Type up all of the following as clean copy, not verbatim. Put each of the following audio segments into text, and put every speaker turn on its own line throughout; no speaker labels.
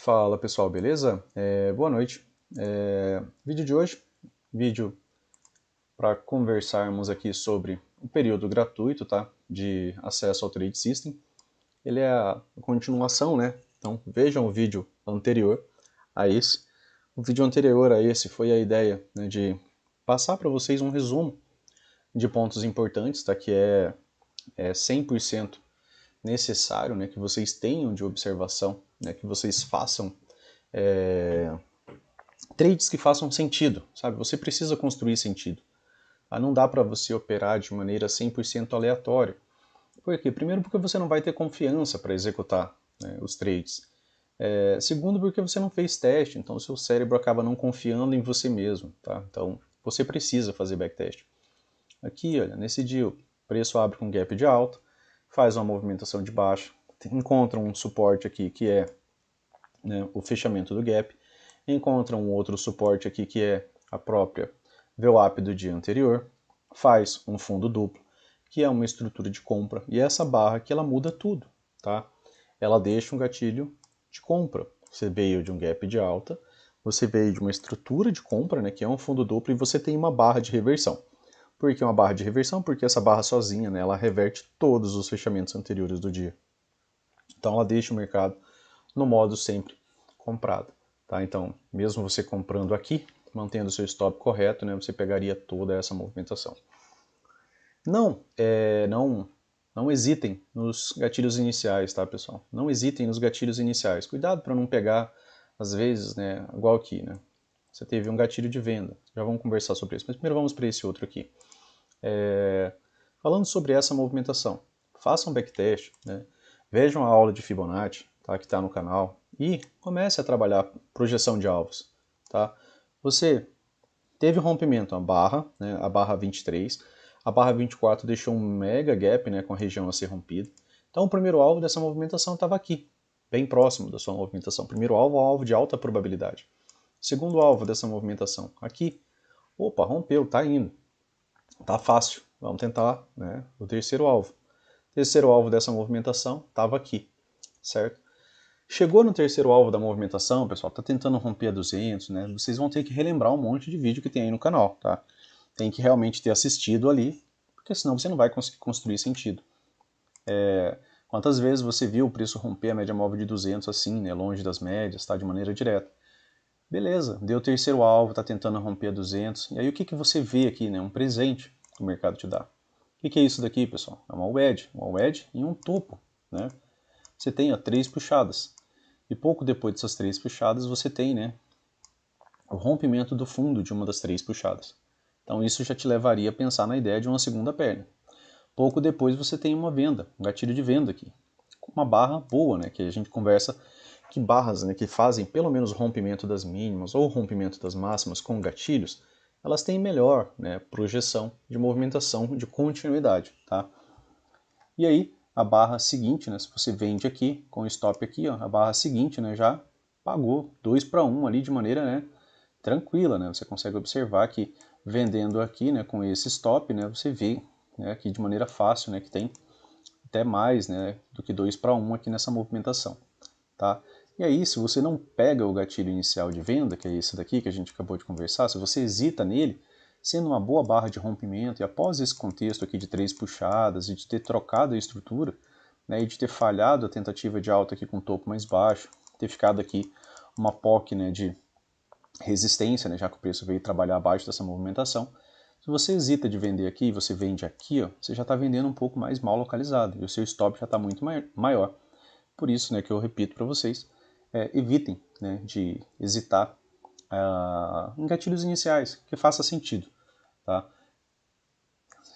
Fala pessoal, beleza? Boa noite. Vídeo de hoje, vídeo para conversarmos aqui sobre o período gratuito, tá? De acesso ao Trade System. Ele é a continuação, né? Então vejam o vídeo anterior a esse. O vídeo anterior a esse foi a ideia, né, de passar para vocês um resumo de pontos importantes, tá? Que é 100% necessário, né? Que vocês tenham de observação, né? Que vocês façam trades que façam sentido, sabe? Você precisa construir sentido. Não dá para você operar de maneira 100% aleatória. Por quê? Primeiro porque você não vai ter confiança para executar, né, os trades. Segundo porque você não fez teste, então o seu cérebro acaba não confiando em você mesmo. Tá? Então você precisa fazer backtest. Aqui, olha, nesse dia o preço abre com gap de alta, faz uma movimentação de baixa, encontra um suporte aqui que é, né, o fechamento do gap, encontra um outro suporte aqui que é a própria VWAP do dia anterior, faz um fundo duplo, que é uma estrutura de compra, e essa barra aqui ela muda tudo, tá? Ela deixa um gatilho de compra. Você veio de um gap de alta, você veio de uma estrutura de compra, né, que é um fundo duplo, e você tem uma barra de reversão. Por que uma barra de reversão? Porque essa barra sozinha, né, ela reverte todos os fechamentos anteriores do dia. Então ela deixa o mercado no modo sempre comprado. Tá? Então, mesmo você comprando aqui, mantendo o seu stop correto, né, você pegaria toda essa movimentação. Não hesitem nos gatilhos iniciais, tá, pessoal? Não hesitem nos gatilhos iniciais. Cuidado para não pegar, às vezes, né, igual aqui, né? Você teve um gatilho de venda. Já vamos conversar sobre isso. Mas primeiro vamos para esse outro aqui. Falando sobre essa movimentação, façam um backtest, né? Vejam a aula de Fibonacci, tá, que está no canal, e comece a trabalhar projeção de alvos. Tá? Você teve um rompimento, a barra, né, a barra 23, a barra 24 deixou um mega gap, né, com a região a ser rompida. Então o primeiro alvo dessa movimentação estava aqui, bem próximo da sua movimentação. Primeiro alvo é um alvo de alta probabilidade. Segundo alvo dessa movimentação, aqui. Opa, rompeu, tá indo. Tá fácil, vamos tentar, né, o terceiro alvo. O terceiro alvo dessa movimentação estava aqui, certo? Chegou no terceiro alvo da movimentação, pessoal, tá tentando romper a 200, né? Vocês vão ter que relembrar um monte de vídeo que tem aí no canal, tá? Tem que realmente ter assistido ali, porque senão você não vai conseguir construir sentido. Quantas vezes você viu o preço romper a média móvel de 200 assim, né, longe das médias, tá, de maneira direta? Beleza, deu o terceiro alvo, tá tentando romper a 200, e aí o que você vê aqui, né? Um presente que o mercado te dá. O que é isso daqui, pessoal? É uma wedge em um topo, né? Você tem, ó, 3 puxadas. E pouco depois dessas 3 puxadas, você tem, né, o rompimento do fundo de uma das 3 puxadas. Então isso já te levaria a pensar na ideia de uma segunda perna. Pouco depois você tem uma venda, um gatilho de venda aqui, com uma barra boa, né, que a gente conversa que barras, né, que fazem pelo menos rompimento das mínimas ou rompimento das máximas com gatilhos, elas têm melhor, né, projeção de movimentação de continuidade, tá? E aí a barra seguinte, né, se você vende aqui com o stop aqui, ó, a barra seguinte, né, já pagou 2 para 1 ali de maneira, né, tranquila, né? Você consegue observar que vendendo aqui, né, com esse stop, né, você vê, né, aqui de maneira fácil, né, que tem até mais, né, do que 2 para 1 aqui nessa movimentação, tá? E aí, se você não pega o gatilho inicial de venda, que é esse daqui que a gente acabou de conversar, se você hesita nele, sendo uma boa barra de rompimento, e após esse contexto aqui de 3 puxadas e de ter trocado a estrutura, né, e de ter falhado a tentativa de alta aqui com topo mais baixo, ter ficado aqui uma POC, né, de resistência, né, já que o preço veio trabalhar abaixo dessa movimentação. Se você hesita de vender aqui e você vende aqui, ó, você já está vendendo um pouco mais mal localizado e o seu stop já está muito maior. Por isso, né, que eu repito para vocês, evitem, né, de hesitar em gatilhos iniciais, que faça sentido. Tá?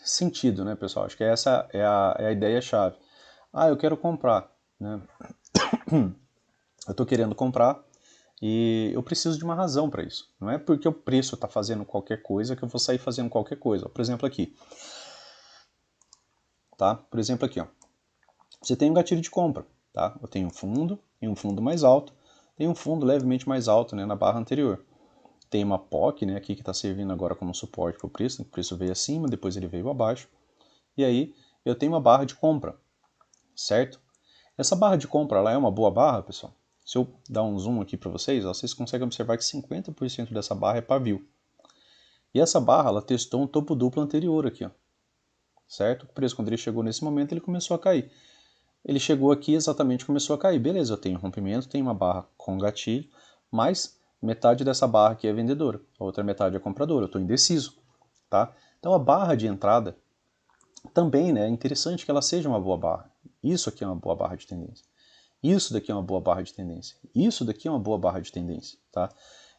Sentido, né, pessoal? Acho que essa é a ideia-chave. Eu quero comprar, né? Eu estou querendo comprar e eu preciso de uma razão para isso. Não é porque o preço está fazendo qualquer coisa que eu vou sair fazendo qualquer coisa. Por exemplo aqui, tá? Por exemplo aqui, ó. Você tem um gatilho de compra, tá? Eu tenho um fundo e um fundo mais alto, tem um fundo levemente mais alto, né, na barra anterior. Tem uma POC, né, aqui que está servindo agora como suporte para o preço. O preço veio acima, depois ele veio abaixo. E aí eu tenho uma barra de compra, certo? Essa barra de compra, ela é uma boa barra, pessoal? Se eu dar um zoom aqui para vocês, ó, vocês conseguem observar que 50% dessa barra é pavio. E essa barra, ela testou um topo duplo anterior aqui, ó, certo? O preço, quando ele chegou nesse momento, ele começou a cair. Ele chegou aqui exatamente, começou a cair. Beleza, eu tenho rompimento, tenho uma barra com gatilho, mas metade dessa barra aqui é vendedora, a outra metade é compradora, eu estou indeciso, tá? Então a barra de entrada também, né, é interessante que ela seja uma boa barra. Isso aqui é uma boa barra de tendência. Isso daqui é uma boa barra de tendência. Isso daqui é uma boa barra de tendência, tá?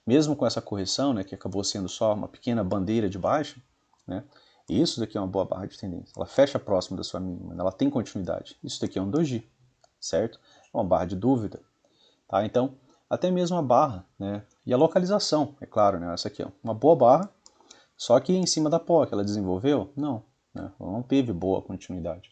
Mesmo com essa correção, né, que acabou sendo só uma pequena bandeira de baixa, né, isso daqui é uma boa barra de tendência. Ela fecha próximo da sua mínima, ela tem continuidade. Isso daqui é um doji, certo? É uma barra de dúvida, tá? Então, até mesmo a barra, né, e a localização, é claro, né, essa aqui é uma boa barra, só que em cima da POC ela desenvolveu? Não, né, ela não teve boa continuidade,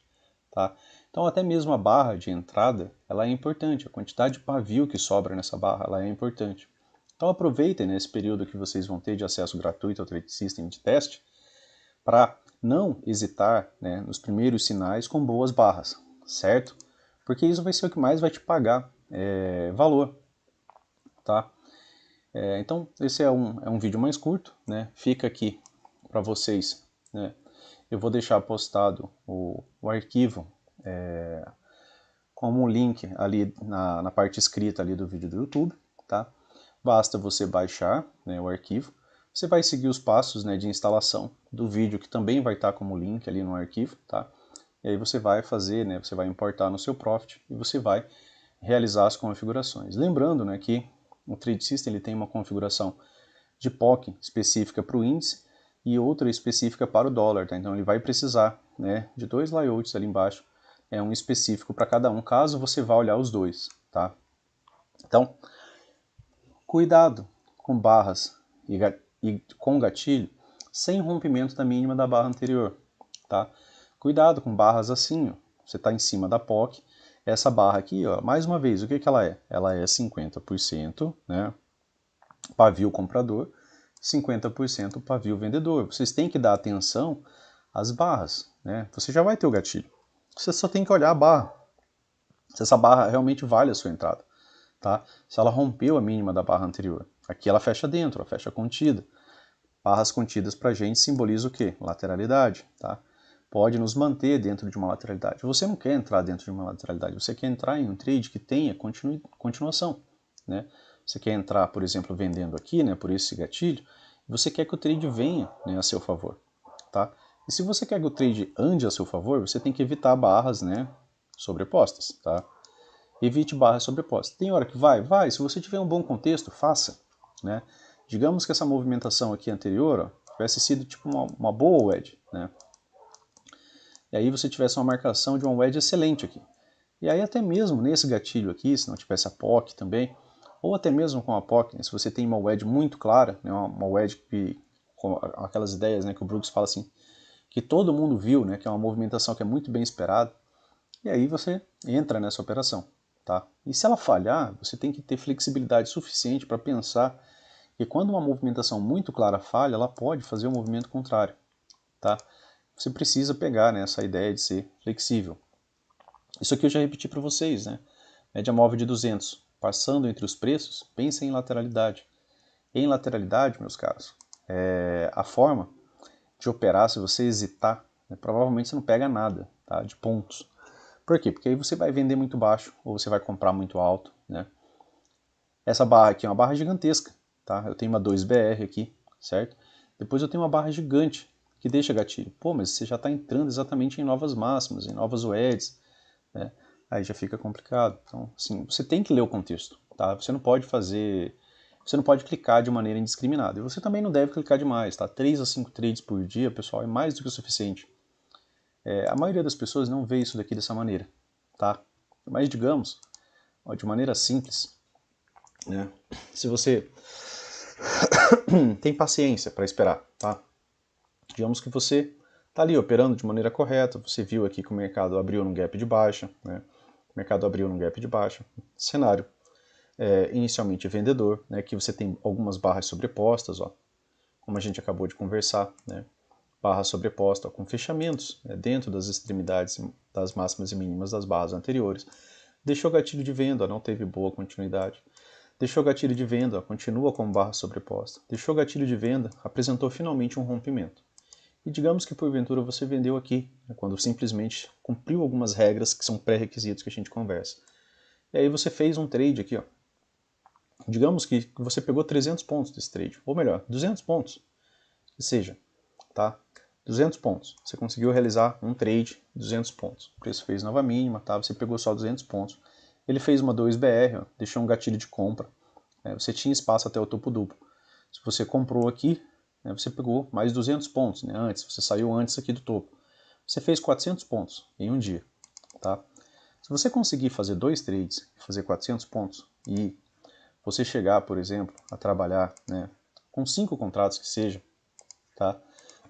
tá? Então até mesmo a barra de entrada, ela é importante, a quantidade de pavio que sobra nessa barra, ela é importante. Então aproveitem nesse período que vocês vão ter de acesso gratuito ao Trade System de teste, para não hesitar, né, nos primeiros sinais com boas barras, certo? Porque isso vai ser o que mais vai te pagar valor, tá? Então esse é um vídeo mais curto, né? Fica aqui para vocês, né? Eu vou deixar postado o arquivo como um link ali na parte escrita ali do vídeo do YouTube, tá? Basta você baixar, né, o arquivo. Você vai seguir os passos, né, de instalação do vídeo, que também vai estar como link ali no arquivo, tá? E aí você vai fazer, né, você vai importar no seu Profit e você vai realizar as configurações. Lembrando, né, que o Trade System ele tem uma configuração de POC específica para o índice e outra específica para o dólar, tá? Então ele vai precisar, né, de dois layouts ali embaixo, um específico para cada um, caso você vá olhar os dois, tá? Então, cuidado com barras e com gatilho sem rompimento da mínima da barra anterior, tá? Cuidado com barras assim, ó. Você está em cima da POC, essa barra aqui, ó, mais uma vez, o que ela é? Ela é 50%, né, pavio comprador, 50% pavio vendedor. Vocês têm que dar atenção às barras, né? Você já vai ter o gatilho. Você só tem que olhar a barra, se essa barra realmente vale a sua entrada, tá? Se ela rompeu a mínima da barra anterior. Aqui ela fecha dentro, ela fecha contida. Barras contidas para a gente simboliza o quê? Lateralidade, tá? Pode nos manter dentro de uma lateralidade. Você não quer entrar dentro de uma lateralidade, você quer entrar em um trade que tenha continuação, né? Você quer entrar, por exemplo, vendendo aqui, né, por esse gatilho, você quer que o trade venha, né, a seu favor, tá? E se você quer que o trade ande a seu favor, você tem que evitar barras, né, sobrepostas, tá? Evite barras sobrepostas. Tem hora que vai. Se você tiver um bom contexto, faça, né? Digamos que essa movimentação aqui anterior, ó, tivesse sido tipo uma boa wedge, né? E aí você tivesse uma marcação de uma wedge excelente aqui. E aí até mesmo nesse gatilho aqui, se não tivesse a POC também, ou até mesmo com a POC, né, se você tem uma wedge muito clara, né, uma wedge que, com aquelas ideias, né, que o Brooks fala assim, que todo mundo viu, né, que é uma movimentação que é muito bem esperada, e aí você entra nessa operação, tá? E se ela falhar, você tem que ter flexibilidade suficiente para pensar que quando uma movimentação muito clara falha, ela pode fazer o movimento contrário, tá? Você precisa pegar, né, essa ideia de ser flexível. Isso aqui eu já repeti para vocês, né? Média móvel de 200, passando entre os preços, pensa em lateralidade. Em lateralidade, meus caros, a forma de operar, se você hesitar, né, provavelmente você não pega nada, tá, de pontos. Por quê? Porque aí você vai vender muito baixo ou você vai comprar muito alto, né? Essa barra aqui é uma barra gigantesca, tá? Eu tenho uma 2BR aqui, certo? Depois eu tenho uma barra gigante que deixa gatilho. Pô, mas você já está entrando exatamente em novas máximas, em novas wedges, né? Aí já fica complicado. Então, assim, você tem que ler o contexto, tá? Você não pode clicar de maneira indiscriminada. E você também não deve clicar demais, tá? 3 a 5 trades por dia, pessoal, é mais do que o suficiente. A maioria das pessoas não vê isso daqui dessa maneira, tá? Mas digamos, ó, de maneira simples, né? Se você tem paciência para esperar, tá? Digamos que você está ali operando de maneira correta, você viu aqui que o mercado abriu num gap de baixa, né? O mercado abriu num gap de baixa, cenário inicialmente vendedor, né? Que você tem algumas barras sobrepostas, ó, como a gente acabou de conversar, né? Barra sobreposta, ó, com fechamentos, né, dentro das extremidades das máximas e mínimas das barras anteriores. Deixou gatilho de venda, não teve boa continuidade. Deixou gatilho de venda, continua com barra sobreposta. Deixou gatilho de venda, apresentou finalmente um rompimento. E digamos que porventura você vendeu aqui, né, quando simplesmente cumpriu algumas regras que são pré-requisitos que a gente conversa. E aí você fez um trade aqui, ó. Digamos que você pegou 300 pontos desse trade, ou melhor, 200 pontos, que seja, tá? 200 pontos. Você conseguiu realizar um trade, 200 pontos. O preço fez nova mínima, tá? Você pegou só 200 pontos. Ele fez uma 2BR, ó, deixou um gatilho de compra. Você tinha espaço até o topo duplo. Se você comprou aqui, você pegou mais 200 pontos, né? Antes, você saiu antes aqui do topo. Você fez 400 pontos em um dia, tá? Se você conseguir fazer 2 trades, fazer 400 pontos e você chegar, por exemplo, a trabalhar, né, com 5 contratos que seja, tá?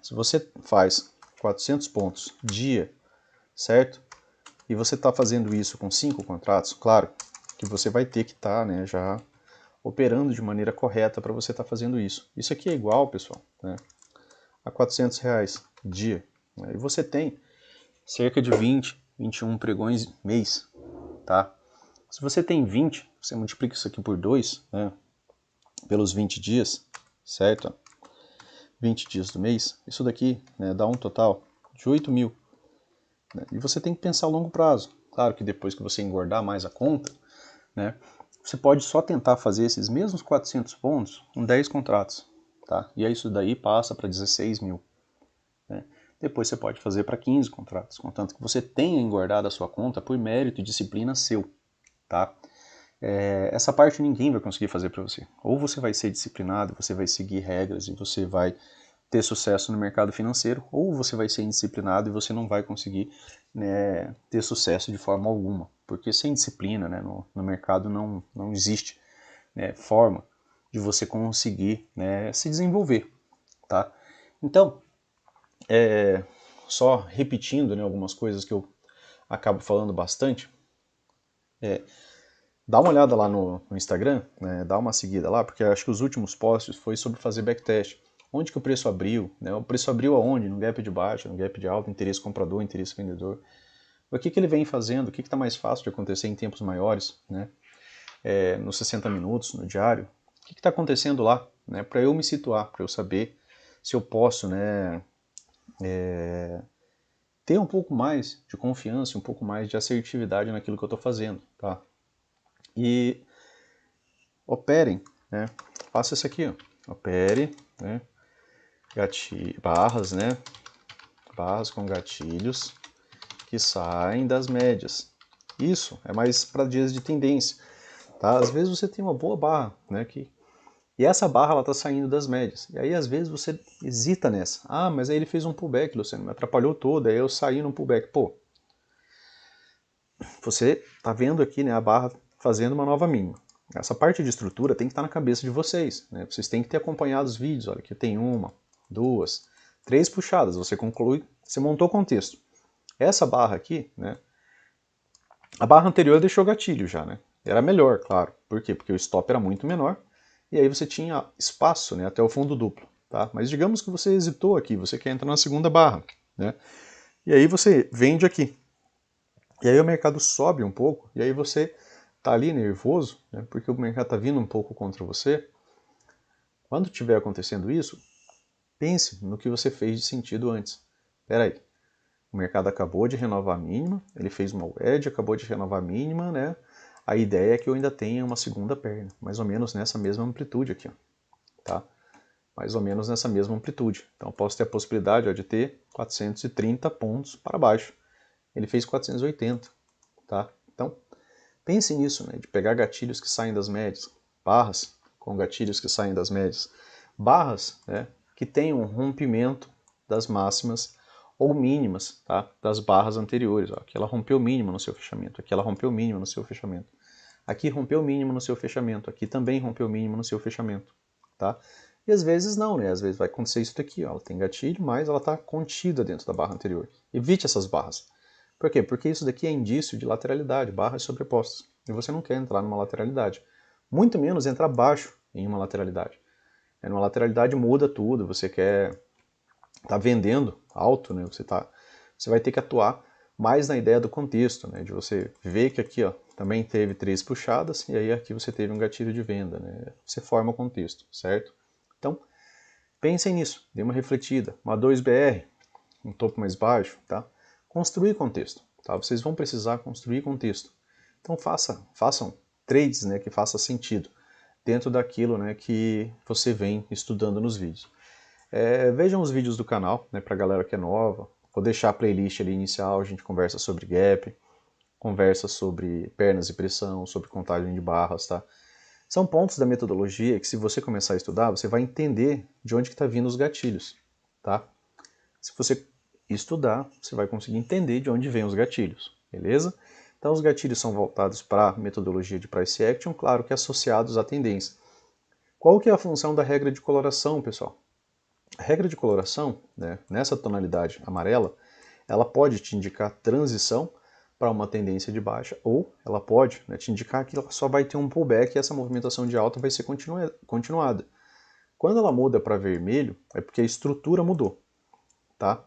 Se você faz 400 pontos dia, certo? E você está fazendo isso com 5 contratos, claro que você vai ter que estar, né, já operando de maneira correta para você estar fazendo isso. Isso aqui é igual, pessoal, né, a R$400 dia. Né, e você tem cerca de 20, 21 pregões mês, tá? Se você tem 20, você multiplica isso aqui por 2, né, pelos 20 dias, certo? 20 dias do mês, isso daqui, né, dá um total de 8 mil. Né? E você tem que pensar a longo prazo. Claro que depois que você engordar mais a conta, né, você pode só tentar fazer esses mesmos 400 pontos com 10 contratos. Tá? E aí isso daí passa para 16 mil. Né? Depois você pode fazer para 15 contratos, contanto que você tenha engordado a sua conta por mérito e disciplina seu. Tá? Essa parte ninguém vai conseguir fazer para você. Ou você vai ser disciplinado, você vai seguir regras e você vai ter sucesso no mercado financeiro, ou você vai ser indisciplinado e você não vai conseguir, né, ter sucesso de forma alguma. Porque sem disciplina, né, no mercado não existe, né, forma de você conseguir, né, se desenvolver. Tá? Então, só repetindo, né, algumas coisas que eu acabo falando bastante, dá uma olhada lá no Instagram, né, dá uma seguida lá, porque eu acho que os últimos posts foi sobre fazer backtest. Onde que o preço abriu? Né? O preço abriu aonde? No gap de baixa, no gap de alta, interesse comprador, interesse vendedor. O que ele vem fazendo? O que está mais fácil de acontecer em tempos maiores? Né? Nos 60 minutos, no diário? O que está acontecendo lá? Né? Para eu me situar, para eu saber se eu posso, né, ter um pouco mais de confiança, um pouco mais de assertividade naquilo que eu estou fazendo. Tá? E operem, né? Faça isso aqui, ó. Opere, né? Barras, né? Barras com gatilhos que saem das médias. Isso é mais para dias de tendência, tá? Às vezes você tem uma boa barra, né? E essa barra ela está saindo das médias. E aí às vezes você hesita nessa. Ah, mas aí ele fez um pullback, Luciano, me atrapalhou todo, aí eu saí no pullback. Pô, você tá vendo aqui, né, a barra fazendo uma nova mínima. Essa parte de estrutura tem que estar na cabeça de vocês, né? Vocês têm que ter acompanhado os vídeos. Olha, aqui tem uma, duas, 3 puxadas. Você conclui, você montou o contexto. Essa barra aqui, né? A barra anterior deixou gatilho já, né? Era melhor, claro. Por quê? Porque o stop era muito menor e aí você tinha espaço, né, até o fundo duplo, tá? Mas digamos que você hesitou aqui, você quer entrar na segunda barra, né? E aí você vende aqui. E aí o mercado sobe um pouco, e aí você tá ali nervoso, né, porque o mercado tá vindo um pouco contra você. Quando estiver acontecendo isso, pense no que você fez de sentido antes. Espera aí, o mercado acabou de renovar a mínima, ele fez uma wedge, acabou de renovar a mínima, né? A ideia é que eu ainda tenha uma segunda perna, mais ou menos nessa mesma amplitude aqui, ó, tá? Mais ou menos nessa mesma amplitude. Então eu posso ter a possibilidade, ó, de ter 430 pontos para baixo. Ele fez 480, tá? Então pense nisso, né, de pegar gatilhos que saem das médias, barras com gatilhos que saem das médias, barras, né, que tenham um rompimento das máximas ou mínimas, tá, das barras anteriores. Ó. Aqui ela rompeu mínima no seu fechamento, aqui ela rompeu mínima no seu fechamento, aqui rompeu mínimo no seu fechamento, aqui também rompeu mínimo no seu fechamento. Tá? E às vezes não, né? Às vezes vai acontecer isso daqui, ó. Ela tem gatilho, mas ela está contida dentro da barra anterior. Evite essas barras. Por quê? Porque isso daqui é indício de lateralidade, barras sobrepostas. E você não quer entrar numa lateralidade. Muito menos entrar baixo em uma lateralidade. Numa lateralidade muda tudo, você quer tá vendendo alto, né? Você vai ter que atuar mais na ideia do contexto, né? De você ver que aqui, ó, também teve 3 puxadas, e aí aqui você teve um gatilho de venda, né? Você forma o contexto, certo? Então, pensem nisso, dê uma refletida. Uma 2BR, um topo mais baixo, tá? Construir contexto, tá? Vocês vão precisar construir contexto. Então façam trades, né, que façam sentido dentro daquilo, né, que você vem estudando nos vídeos. Vejam os vídeos do canal, né, para a galera que é nova. Vou deixar a playlist ali inicial, a gente conversa sobre gap, conversa sobre pernas e pressão, sobre contagem de barras, tá? São pontos da metodologia que, se você começar a estudar, você vai entender de onde que está vindo os gatilhos, tá? Se você estudar, você vai conseguir entender de onde vêm os gatilhos, beleza? Então os gatilhos são voltados para a metodologia de price action, claro que associados à tendência. Qual que é a função da regra de coloração, pessoal? A regra de coloração, né, nessa tonalidade amarela, ela pode te indicar transição para uma tendência de baixa, ou ela pode, né, te indicar que ela só vai ter um pullback e essa movimentação de alta vai ser continuada. Quando ela muda para vermelho, é porque a estrutura mudou, tá?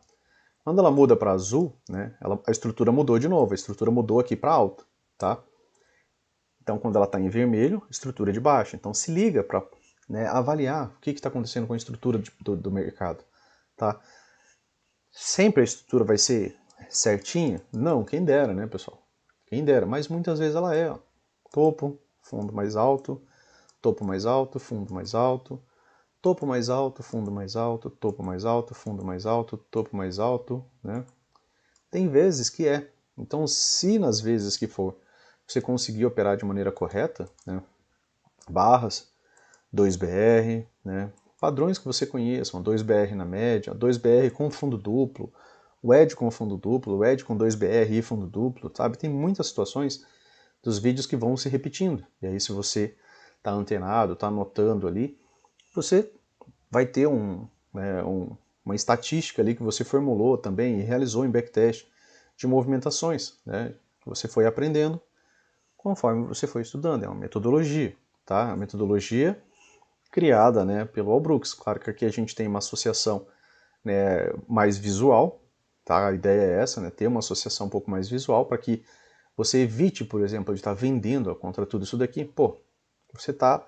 Quando ela muda para azul, né, a estrutura mudou de novo, a estrutura mudou aqui para alta, tá? Então, quando ela está em vermelho, estrutura de baixa. Então, se liga para, né, avaliar o que está acontecendo com a estrutura do mercado, tá? Sempre a estrutura vai ser certinha? Não, quem dera, né, pessoal? Quem dera, mas muitas vezes ela é, ó. Topo, fundo mais alto, topo mais alto, fundo mais alto, topo mais alto, fundo mais alto, topo mais alto, fundo mais alto, topo mais alto, né? Tem vezes que é. Então, se nas vezes que for você conseguir operar de maneira correta, né, barras, 2BR, né, padrões que você conheça, 2BR na média, 2BR com fundo duplo, o ED com fundo duplo, o ED com 2BR e fundo duplo, sabe? Tem muitas situações dos vídeos que vão se repetindo. E aí, se você está antenado, está anotando ali, você vai ter uma estatística ali que você formulou também e realizou em backtest de movimentações, né, que você foi aprendendo conforme você foi estudando. É uma metodologia, tá? A metodologia criada, né, pelo Al Brooks. Claro que aqui a gente tem uma associação, né, mais visual, tá? A ideia é essa, né, ter uma associação um pouco mais visual para que você evite, por exemplo, de estar vendendo contra tudo isso daqui. Pô, você está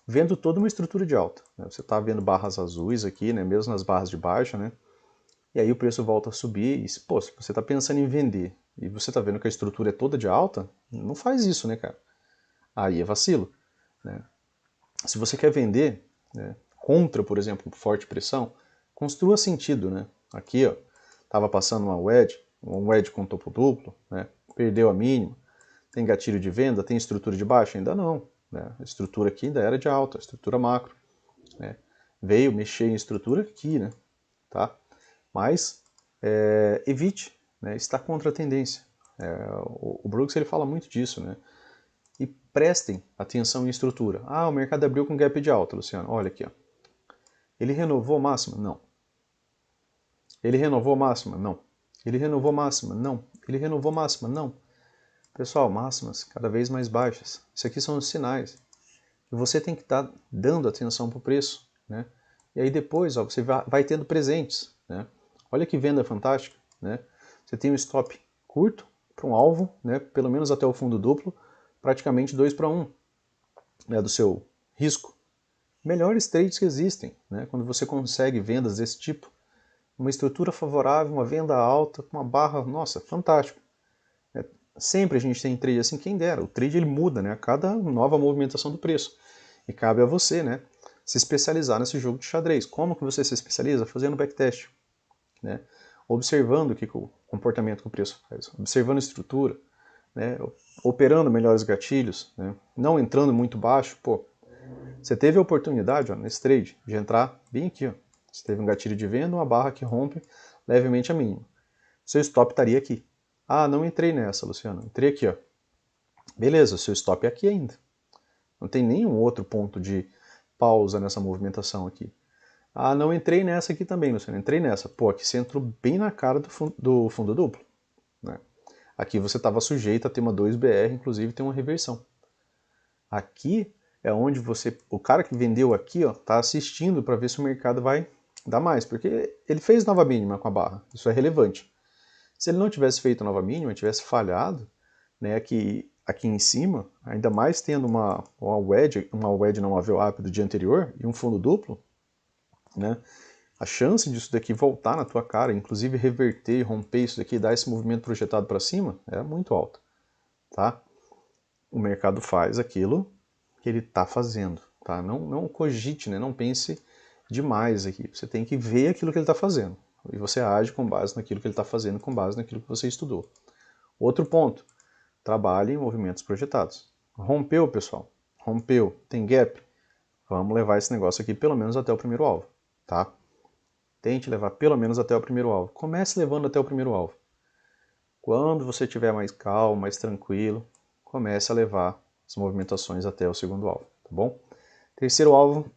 vendo toda uma estrutura de alta, né? Você está vendo barras azuis aqui, né, mesmo nas barras de baixa, né? E aí o preço volta a subir e, pô, se você está pensando em vender e você está vendo que a estrutura é toda de alta, não faz isso, né, cara? Aí é vacilo, né? Se você quer vender, né, contra, por exemplo, forte pressão, construa sentido, né? Aqui, ó, estava passando uma wedge, um wedge com topo duplo, né? Perdeu a mínima, tem gatilho de venda, tem estrutura de baixa? Ainda não, né? A estrutura aqui ainda era de alta, a estrutura macro, né? Veio mexer em estrutura aqui, né? Tá? Mas evite, né, estar contra a tendência. O Brooks ele fala muito disso, né? E prestem atenção em estrutura. Ah, o mercado abriu com gap de alta, Luciano. Olha aqui, ó. Ele renovou máxima? Não. Ele renovou máxima? Não. Ele renovou máxima? Não. Ele renovou máxima? Não. Pessoal, máximas cada vez mais baixas. Isso aqui são os sinais. E você tem que estar dando atenção para o preço, né? E aí depois, ó, você vai tendo presentes, né? Olha que venda fantástica, né? Você tem um stop curto para um alvo, né? Pelo menos até o fundo duplo, praticamente 2 para 1, né? Do seu risco. Melhores trades que existem, né? Quando você consegue vendas desse tipo, uma estrutura favorável, uma venda alta, uma barra, nossa, fantástico. Sempre a gente tem trade assim, quem dera. O trade ele muda, né, a cada nova movimentação do preço. E cabe a você, né, se especializar nesse jogo de xadrez. Como que você se especializa? Fazendo backtest, né, observando o comportamento que o preço faz, observando a estrutura, né, operando melhores gatilhos, né, não entrando muito baixo. Pô, você teve a oportunidade, ó, nesse trade de entrar bem aqui, ó. Você teve um gatilho de venda, uma barra que rompe levemente a mínima. Seu stop estaria aqui. Ah, não entrei nessa, Luciano. Entrei aqui, ó. Beleza, seu stop é aqui ainda. Não tem nenhum outro ponto de pausa nessa movimentação aqui. Ah, não entrei nessa aqui também, Luciano. Entrei nessa. Pô, aqui você entrou bem na cara do fundo duplo, né? Aqui você estava sujeito a ter uma 2BR, inclusive tem uma reversão. Aqui é onde o cara que vendeu aqui, ó, tá assistindo para ver se o mercado vai dar mais, porque ele fez nova mínima com a barra. Isso é relevante. Se ele não tivesse feito nova mínima, tivesse falhado, né, que aqui em cima, ainda mais tendo uma wedge não, uma VWAP do dia anterior e um fundo duplo, né? A chance disso daqui voltar na tua cara, inclusive reverter, romper isso daqui, dar esse movimento projetado para cima, é muito alta, tá? O mercado faz aquilo que ele está fazendo, tá? Não cogite, né? Não pense demais aqui. Você tem que ver aquilo que ele está fazendo e você age com base naquilo que ele está fazendo, com base naquilo que você estudou. Outro ponto, trabalhe em movimentos projetados. Rompeu, pessoal? Rompeu, tem gap? Vamos levar esse negócio aqui pelo menos até o primeiro alvo, tá? Tente levar pelo menos até o primeiro alvo. Comece levando até o primeiro alvo. Quando você estiver mais calmo, mais tranquilo, comece a levar as movimentações até o segundo alvo, tá bom? Terceiro alvo,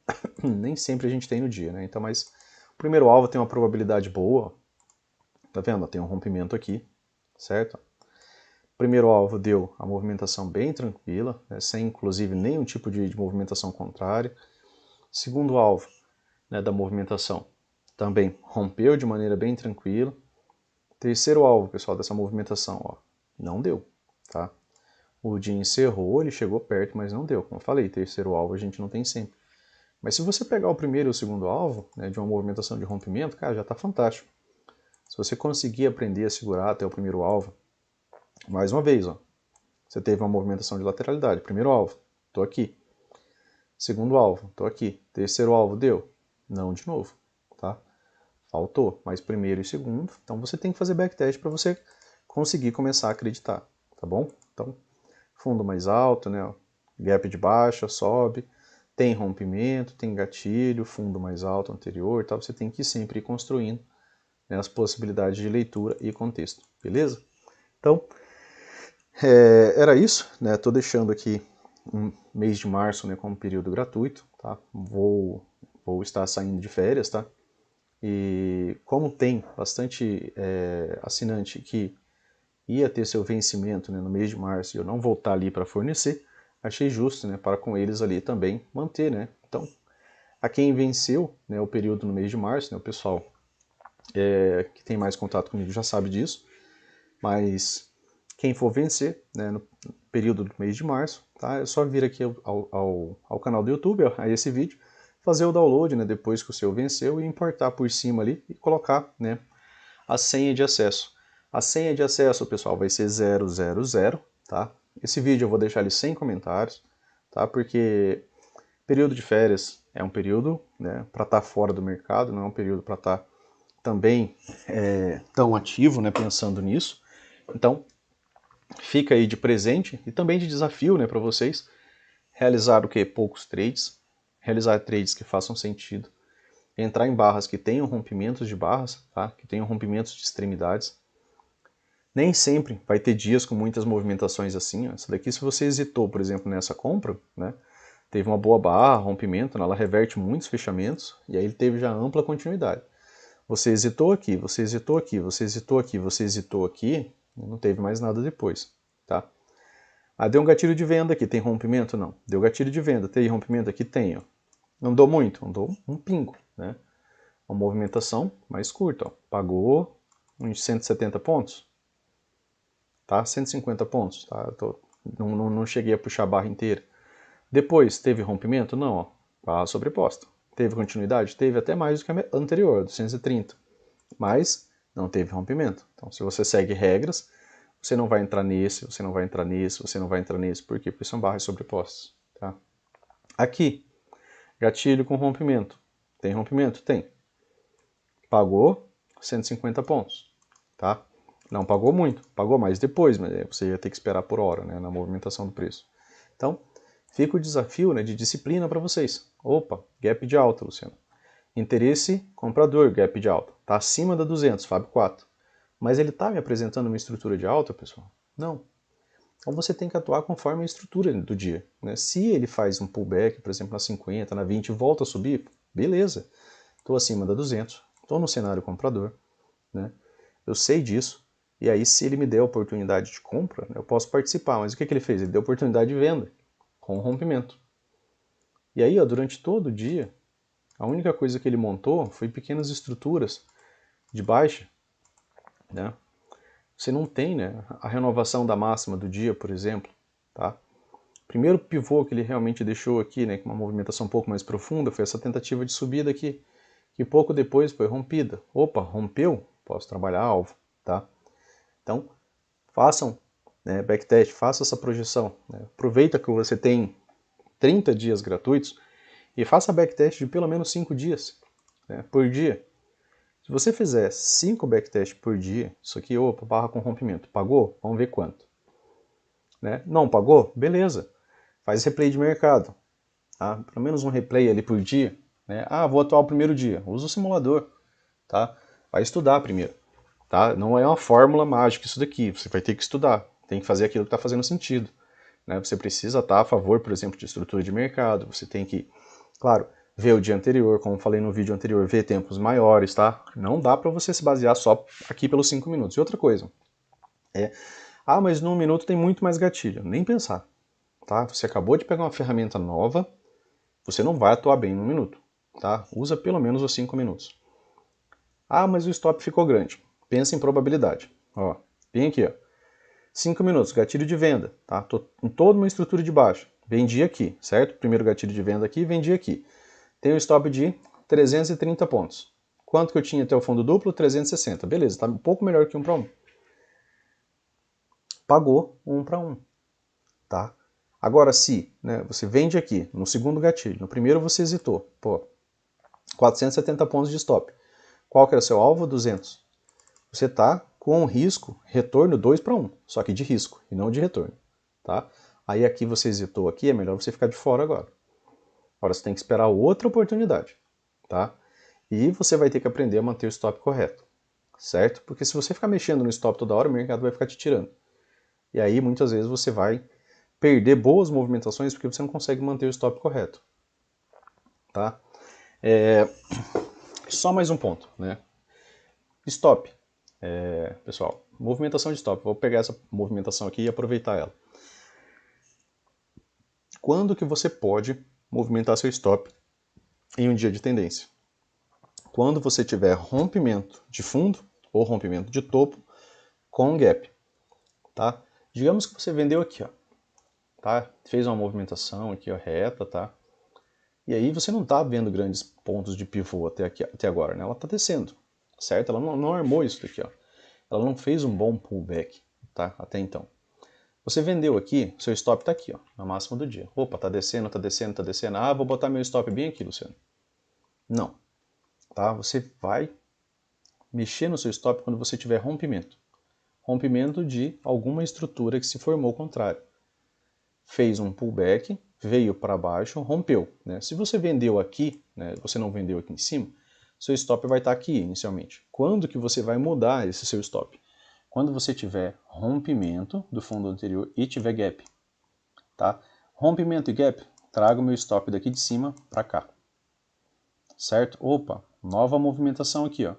nem sempre a gente tem no dia, né? Então, mas o primeiro alvo tem uma probabilidade boa, tá vendo? Tem um rompimento aqui, certo? O primeiro alvo deu a movimentação bem tranquila, né? Sem inclusive nenhum tipo de movimentação contrária. Segundo alvo, né, da movimentação também rompeu de maneira bem tranquila. Terceiro alvo, pessoal, dessa movimentação, ó, não deu, tá? O dia encerrou, ele chegou perto, mas não deu. Como eu falei, terceiro alvo a gente não tem sempre. Mas se você pegar o primeiro e o segundo alvo, né, de uma movimentação de rompimento, cara, já tá fantástico. Se você conseguir aprender a segurar até o primeiro alvo, mais uma vez, ó, você teve uma movimentação de lateralidade. Primeiro alvo, tô aqui. Segundo alvo, tô aqui. Terceiro alvo, deu? Não de novo, tá? Faltou, mas primeiro e segundo. Então você tem que fazer backtest para você conseguir começar a acreditar, tá bom? Então, fundo mais alto, né? Gap de baixa, sobe, tem rompimento, tem gatilho, fundo mais alto, anterior, tá? Você tem que sempre ir construindo, né, as possibilidades de leitura e contexto, beleza? Então, era isso, né? Tô deixando aqui um mês de março, né, como período gratuito, tá? Vou estar saindo de férias, tá? E como tem bastante assinante que ia ter seu vencimento, né, no mês de março e eu não voltar ali para fornecer, achei justo, né, para com eles ali também manter, né? Então, a quem venceu, né, o período no mês de março, né, o pessoal que tem mais contato comigo já sabe disso, mas quem for vencer, né, no período do mês de março, tá, é só vir aqui ao canal do YouTube, a esse vídeo, fazer o download, né, depois que o seu venceu e importar por cima ali e colocar, né, a senha de acesso. A senha de acesso, pessoal, vai ser 000, tá? Esse vídeo eu vou deixar ele sem comentários, tá? Porque período de férias é um período, né, para estar fora do mercado, não é um período para estar também tão ativo, né, pensando nisso. Então, fica aí de presente e também de desafio, né, para vocês realizar o que? Poucos trades, realizar trades que façam sentido, entrar em barras que tenham rompimentos de barras, tá? Que tenham rompimentos de extremidades. Nem sempre vai ter dias com muitas movimentações assim. Ó. Essa daqui, se você hesitou, por exemplo, nessa compra, né? Teve uma boa barra, rompimento, ela reverte muitos fechamentos e aí ele teve já ampla continuidade. Você hesitou aqui, você hesitou aqui, você hesitou aqui, você hesitou aqui, não teve mais nada depois, tá? Ah, deu um gatilho de venda aqui, tem rompimento? Não. Deu gatilho de venda, tem rompimento aqui? Tem, ó. Não dou muito, andou um pingo, né? Uma movimentação mais curta, ó. Pagou uns 170 pontos, tá? 150 pontos, tá? Não cheguei a puxar a barra inteira. Depois, teve rompimento? Não, ó. Barra sobreposta. Teve continuidade? Teve até mais do que a anterior, 230. Mas não teve rompimento. Então, se você segue regras, você não vai entrar nesse, você não vai entrar nesse, você não vai entrar nesse. Por quê? Porque são barras sobrepostas, tá? Aqui, gatilho com rompimento. Tem rompimento? Tem. Pagou 150 pontos, tá? Não pagou muito, pagou mais depois, mas você ia ter que esperar por hora, né, na movimentação do preço. Então, fica o desafio, né, de disciplina para vocês. Opa, gap de alta, Luciano. Interesse comprador, gap de alta. Está acima da 200, Fábio 4. Mas ele está me apresentando uma estrutura de alta, pessoal? Não. Então você tem que atuar conforme a estrutura do dia. Né? Se ele faz um pullback, por exemplo, na 50, na 20 e volta a subir, beleza. Estou acima da 200, estou no cenário comprador. Né? Eu sei disso. E aí, se ele me der a oportunidade de compra, eu posso participar. Mas o que ele fez? Ele deu oportunidade de venda, com rompimento. E aí, ó, durante todo o dia, a única coisa que ele montou foi pequenas estruturas de baixa. Né? Você não tem, né, a renovação da máxima do dia, por exemplo. tá? O primeiro pivô que ele realmente deixou aqui, né, com uma movimentação um pouco mais profunda, foi essa tentativa de subida aqui, que pouco depois foi rompida. Opa, rompeu? Posso trabalhar alvo, tá? Então, façam, né, backtest, faça essa projeção. Né? Aproveita que você tem 30 dias gratuitos e faça backtest de pelo menos 5 dias, né, por dia. Se você fizer 5 backtests por dia, isso aqui, opa, barra com rompimento, pagou? Vamos ver quanto. Né? Não pagou? Beleza. Faz replay de mercado. Tá? Pelo menos um replay ali por dia. Né? Ah, vou atuar o primeiro dia. Usa o simulador. Tá? Vai estudar primeiro. Tá? Não é uma fórmula mágica isso daqui. Você vai ter que estudar. Tem que fazer aquilo que está fazendo sentido. Né? Você precisa estar a favor, por exemplo, de estrutura de mercado. Você tem que, claro, ver o dia anterior, como falei no vídeo anterior, ver tempos maiores, tá? Não dá para você se basear só aqui pelos 5 minutos. E outra coisa, mas num minuto tem muito mais gatilho. Nem pensar, tá? Você acabou de pegar uma ferramenta nova, você não vai atuar bem num minuto, tá? Usa pelo menos os 5 minutos. Ah, mas o stop ficou grande. Pensa em probabilidade. Ó, vem aqui, ó. 5 minutos, gatilho de venda, tá? Tô em toda uma estrutura de baixa. Vendi aqui, certo? Primeiro gatilho de venda aqui, vendi aqui. Tem um stop de 330 pontos. Quanto que eu tinha até o fundo duplo? 360. Beleza, está um pouco melhor que 1 para 1. Pagou 1 para 1. Tá? Agora, se você vende aqui, no segundo gatilho, no primeiro você hesitou, 470 pontos de stop. Qual que era o seu alvo? 200. Você está com um risco, retorno 2 para 1, só que de risco e não de retorno. Tá? Aí aqui você hesitou aqui, é melhor você ficar de fora agora. Agora você tem que esperar outra oportunidade. Tá? E você vai ter que aprender a manter o stop correto, certo? Porque se você ficar mexendo no stop toda hora, o mercado vai ficar te tirando. E aí muitas vezes você vai perder boas movimentações porque você não consegue manter o stop correto, tá? Só mais um ponto, né? Stop, pessoal, movimentação de stop. Vou pegar essa movimentação aqui e aproveitar ela. Quando que você pode movimentar seu stop em um dia de tendência? Quando você tiver rompimento de fundo ou rompimento de topo com gap, tá? Digamos que você vendeu aqui, ó, tá? Fez uma movimentação aqui, ó, reta, tá? E aí você não está vendo grandes pontos de pivô até agora, né? Ela está descendo, certo? Ela não armou isso daqui, ó. Ela não fez um bom pullback, tá? Até então. Você vendeu aqui, seu stop está aqui, ó, na máxima do dia. Opa, tá descendo, tá descendo, tá descendo. Ah, vou botar meu stop bem aqui, Luciano. Não, tá? Você vai mexer no seu stop quando você tiver rompimento. Rompimento de alguma estrutura que se formou ao contrário. Fez um pullback, veio para baixo, rompeu. Né? Se você vendeu aqui, né, você não vendeu aqui em cima, seu stop vai estar aqui inicialmente. Quando que você vai mudar esse seu stop? Quando você tiver rompimento do fundo anterior e tiver gap. Tá? Rompimento e gap, traga o meu stop daqui de cima para cá. Certo? Opa, nova movimentação aqui. Ó.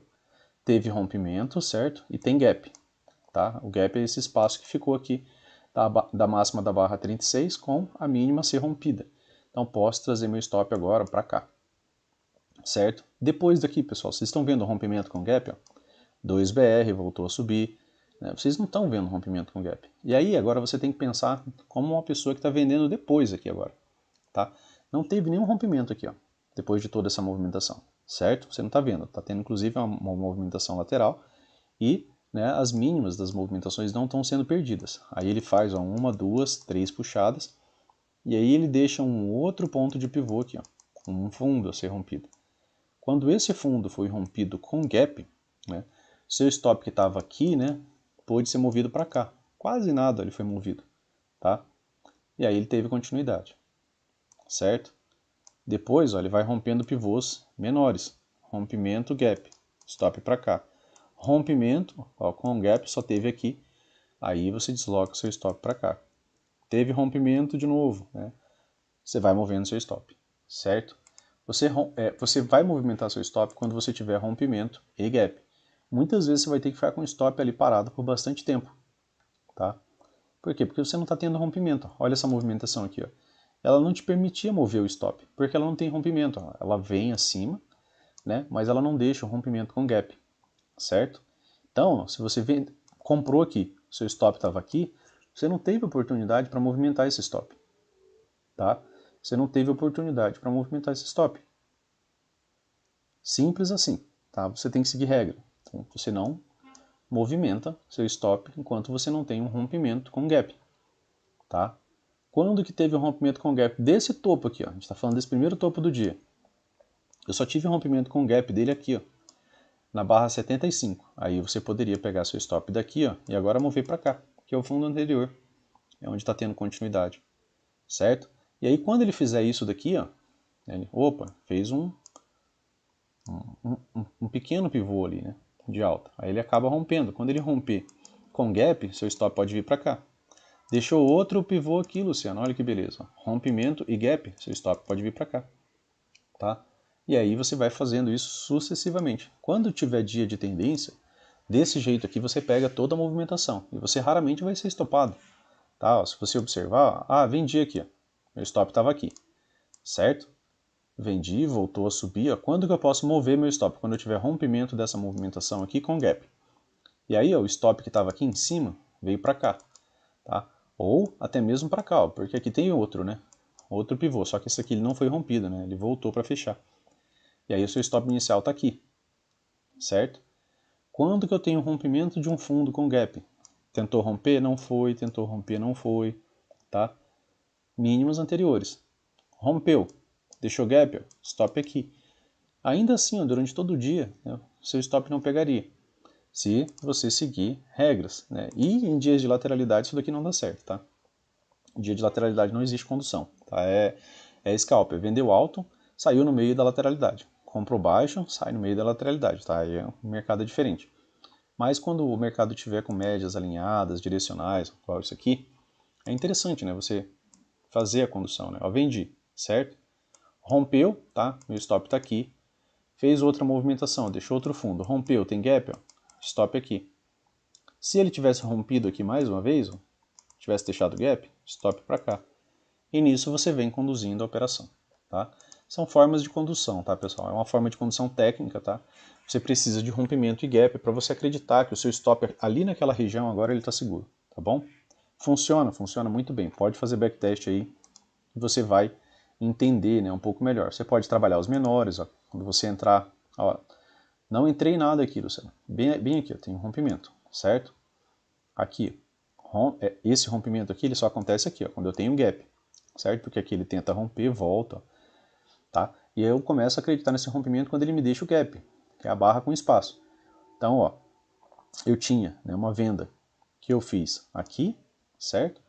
Teve rompimento, certo? E tem gap. Tá? O gap é esse espaço que ficou aqui da máxima da barra 36 com a mínima ser rompida. Então posso trazer meu stop agora para cá. Certo? Depois daqui, pessoal, vocês estão vendo o rompimento com gap? Ó? 2BR voltou a subir. Né? Vocês não estão vendo rompimento com gap. E aí agora você tem que pensar como uma pessoa que está vendendo depois aqui agora. Tá? Não teve nenhum rompimento aqui, ó, depois de toda essa movimentação. Certo? Você não está vendo. Está tendo inclusive uma movimentação lateral e, né, as mínimas das movimentações não estão sendo perdidas. Aí ele faz, ó, 1, 2, 3 puxadas e aí ele deixa um outro ponto de pivô aqui, ó, um fundo a ser rompido. Quando esse fundo foi rompido com gap, né, seu stop que estava aqui, né, pôde ser movido para cá. Quase nada ele foi movido, tá? E aí ele teve continuidade, certo? Depois, ó, ele vai rompendo pivôs menores. Rompimento, gap, stop para cá. Rompimento, ó, com gap só teve aqui, aí você desloca o seu stop para cá. Teve rompimento de novo, né? Você vai movendo seu stop, certo? Você vai movimentar seu stop quando você tiver rompimento e gap. Muitas vezes você vai ter que ficar com o stop ali parado por bastante tempo, tá? Por quê? Porque você não está tendo rompimento. Olha essa movimentação aqui, ó. Ela não te permitia mover o stop, porque ela não tem rompimento. Ó. Ela vem acima, né? Mas ela não deixa o rompimento com gap, certo? Então, se você comprou aqui, seu stop estava aqui, você não teve oportunidade para movimentar esse stop. Tá? Você não teve oportunidade para movimentar esse stop. Simples assim. Tá? Você tem que seguir regra. Então, você não movimenta seu stop enquanto você não tem um rompimento com gap. Tá? Quando que teve um rompimento com gap desse topo aqui? Ó, a gente está falando desse primeiro topo do dia. Eu só tive um rompimento com gap dele aqui, ó, na barra 75. Aí você poderia pegar seu stop daqui, ó, e agora mover para cá, que é o fundo anterior. É onde está tendo continuidade. Certo? E aí quando ele fizer isso daqui, ó, ele, opa, fez um pequeno pivô ali, né, de alta. Aí ele acaba rompendo. Quando ele romper com gap, seu stop pode vir para cá. Deixou outro pivô aqui, Luciano, olha que beleza. Rompimento e gap, seu stop pode vir para cá. Tá? E aí você vai fazendo isso sucessivamente. Quando tiver dia de tendência, desse jeito aqui você pega toda a movimentação. E você raramente vai ser estopado. Tá? Se você observar, vendi aqui. Ó. Meu stop estava aqui. Certo? Vendi, voltou a subir. Ó. Quando que eu posso mover meu stop? Quando eu tiver rompimento dessa movimentação aqui com gap. E aí ó, o stop que estava aqui em cima veio para cá. Tá? Ou até mesmo para cá, ó, porque aqui tem outro, né? Outro pivô, só que esse aqui ele não foi rompido, né? Ele voltou para fechar. E aí o seu stop inicial está aqui, certo? Quando que eu tenho rompimento de um fundo com gap? Tentou romper? Não foi. Tentou romper? Não foi. Tá? Mínimos anteriores. Rompeu. Deixou gap? Ó, stop aqui. Ainda assim, ó, durante todo o dia, né, seu stop não pegaria. Se você seguir regras. Né? E em dias de lateralidade isso daqui não dá certo. Tá? Em dia de lateralidade não existe condução. Tá? É scalper. Vendeu alto, saiu no meio da lateralidade. Comprou baixo, sai no meio da lateralidade. Tá? Aí o mercado é diferente. Mas quando o mercado tiver com médias alinhadas, direcionais, igual isso aqui, é interessante, né? Você fazer a condução, né? Ó, vendi, certo? Rompeu, tá? Meu stop está aqui. Fez outra movimentação, deixou outro fundo. Rompeu, tem gap, ó. Stop aqui. Se ele tivesse rompido aqui mais uma vez, ó, tivesse deixado gap, stop para cá. E nisso você vem conduzindo a operação, tá? São formas de condução, tá, pessoal? É uma forma de condução técnica, tá? Você precisa de rompimento e gap para você acreditar que o seu stop ali naquela região agora ele está seguro, tá bom? Funciona muito bem. Pode fazer backtest aí e você vai entender, né, um pouco melhor. Você pode trabalhar os menores, ó, quando você entrar, ó, não entrei nada aqui, Luciano. Bem aqui, ó, tem um rompimento, certo? Aqui, esse rompimento aqui ele só acontece aqui, ó, quando eu tenho um gap, certo? Porque aqui ele tenta romper, volta, tá? E aí eu começo a acreditar nesse rompimento quando ele me deixa o gap, que é a barra com espaço. Então, ó, eu tinha, né, uma venda que eu fiz aqui, certo?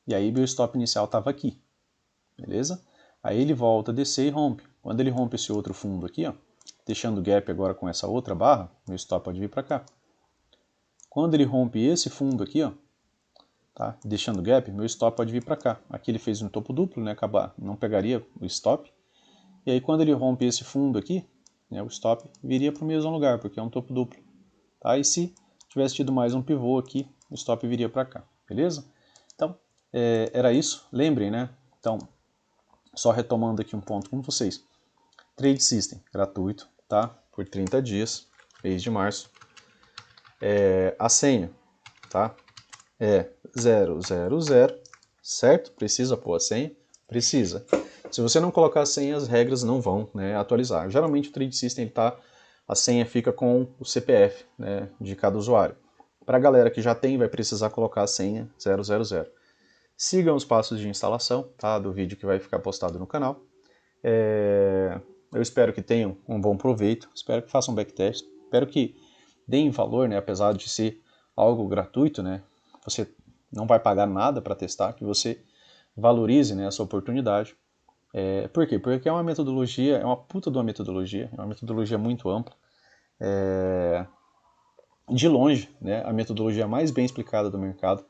E aí meu stop inicial estava aqui, beleza? Aí ele volta a descer e rompe. Quando ele rompe esse outro fundo aqui, ó, deixando o gap agora com essa outra barra, meu stop pode vir para cá. Quando ele rompe esse fundo aqui, ó, tá, deixando o gap, meu stop pode vir para cá. Aqui ele fez um topo duplo, né, acabar, não pegaria o stop. E aí quando ele rompe esse fundo aqui, né, o stop viria para o mesmo lugar, porque é um topo duplo. Tá? E se tivesse tido mais um pivô aqui, o stop viria para cá, beleza? Então, era isso. Lembrem, né? Então, só retomando aqui um ponto com vocês. Trade System, gratuito, tá? Por 30 dias, mês de março. A senha, tá? É 000, certo? Precisa pôr a senha? Precisa. Se você não colocar a senha, as regras não vão, né, atualizar. Geralmente o Trade System a senha fica com o CPF, né, de cada usuário. Para a galera que já tem, vai precisar colocar a senha 000. Sigam os passos de instalação, tá, do vídeo que vai ficar postado no canal. Eu espero que tenham um bom proveito, espero que façam backtest, espero que deem valor, né, apesar de ser algo gratuito, né, você não vai pagar nada para testar, que você valorize, né, essa oportunidade. Por quê? Porque é uma metodologia, é uma puta de uma metodologia, é uma metodologia muito ampla. De longe, né, a metodologia mais bem explicada do mercado.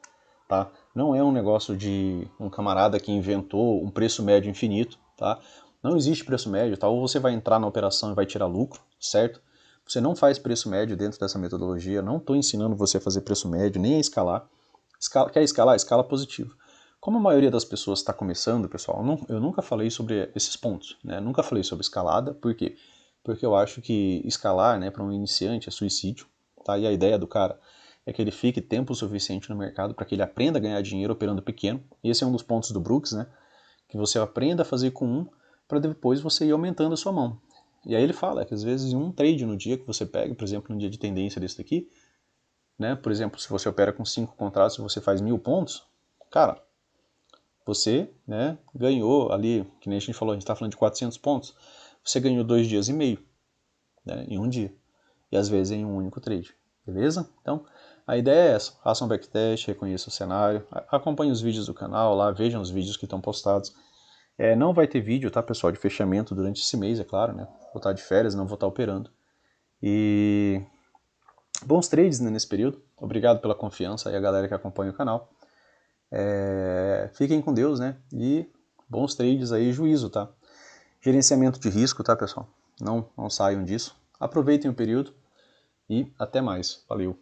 Tá? Não é um negócio de um camarada que inventou um preço médio infinito. Tá? Não existe preço médio. Tá? Ou você vai entrar na operação e vai tirar lucro, certo? Você não faz preço médio dentro dessa metodologia. Não estou ensinando você a fazer preço médio, nem a escalar. Quer escalar? Escala positivo. Como a maioria das pessoas está começando, pessoal, eu nunca falei sobre esses pontos. Né? Nunca falei sobre escalada. Por quê? Porque eu acho que escalar, né, para um iniciante é suicídio. Tá? E a ideia do cara é que ele fique tempo suficiente no mercado para que ele aprenda a ganhar dinheiro operando pequeno. Esse é um dos pontos do Brooks, né? Que você aprenda a fazer com um para depois você ir aumentando a sua mão. E aí ele fala que às vezes um trade no dia que você pega, por exemplo, no dia de tendência desse daqui, né? Por exemplo, se você opera com 5 contratos e você faz 1000 pontos, cara, você, né, ganhou ali, que nem a gente falou, a gente está falando de 400 pontos, você ganhou 2 dias e meio, né, em um dia. E às vezes em um único trade, beleza? Então, a ideia é essa, façam um backtest, reconheçam o cenário, acompanhem os vídeos do canal lá, vejam os vídeos que estão postados. Não vai ter vídeo, tá, pessoal, de fechamento durante esse mês, é claro, né? Vou estar de férias, não vou estar operando. E bons trades, né, nesse período. Obrigado pela confiança aí a galera que acompanha o canal. Fiquem com Deus, né? E bons trades aí, juízo, tá? Gerenciamento de risco, tá, pessoal? Não saiam disso. Aproveitem o período e até mais. Valeu!